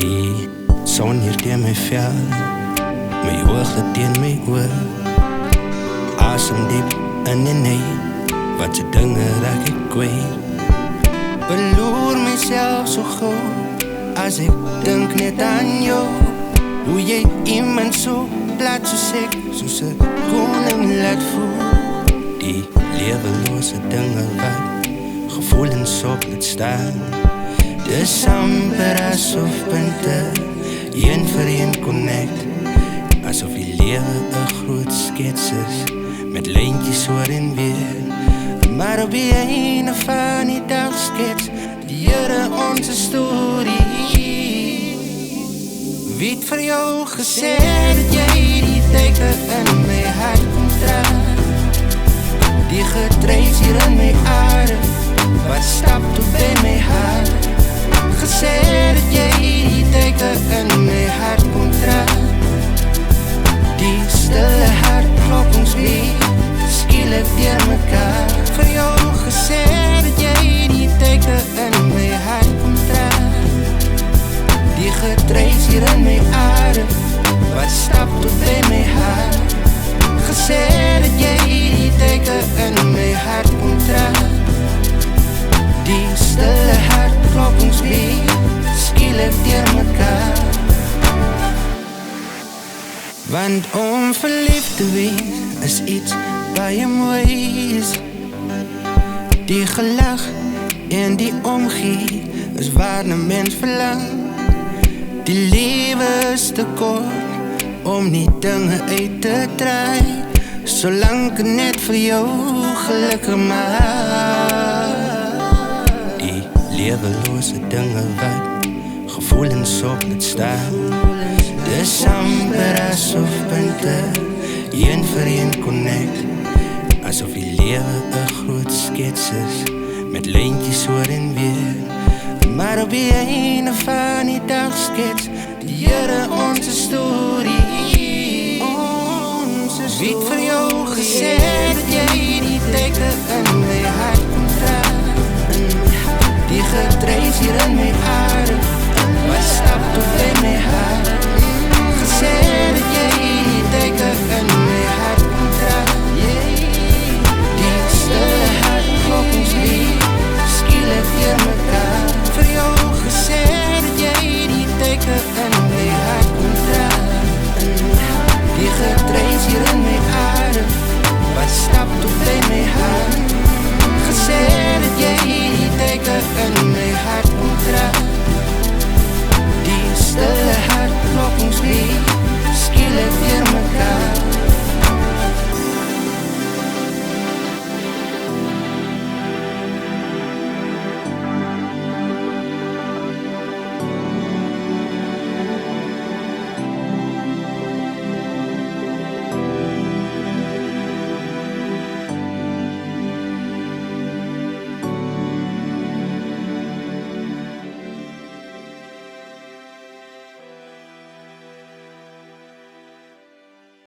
Die son hier teen my vel, my oog teen my oor. Asem diep in en uit, wat se dinge raak ek kwijt. Verloor myself so gauw, as ek dink net aan jou. Hoe jy iemand so plat soos ek, soos 'n koning laat voel. Die leweloze dinge wat gevoelens op het staan. Dis amper asof punte een vir een connect. Asof die lewe 'n groot skets is, met lijntjies oor en weer. Maar op die einde van die dag skets die Here onze storie. Wie het vir jou gesê dat jy die teken in my hart kon dra? Die getreis hier in my aarde, wat stap toe by my hart. Gesê dat jy die teken in my hart kon dra. Die stille hart klop ons weer, skielik deur mekaar. Vir jou gesê dat jy die teken in my hart kon dra. Die getreis hier in my aarde, wat stap tot by my hart. Gesê dat jy die teken in my hart kon dra. Die stille hart klop ons weer, skielik deur mekaar. Want om verliefd te wees is iets baie moois. Die gelach en die omgee is waar 'n mens verlang. Die lewe is te kort om nie dinge uit te draai, solank ek net vir jou gelukkig maak. Die leweloze dinge wat gevoelens op het staan. Dis amper asof punte een vir een connect. Asof die lewe 'n groot skets is, met lijntjies oor en weer. Maar op die einde van die dag skets die Here onze storie. Wie het vir jou gesê dat jy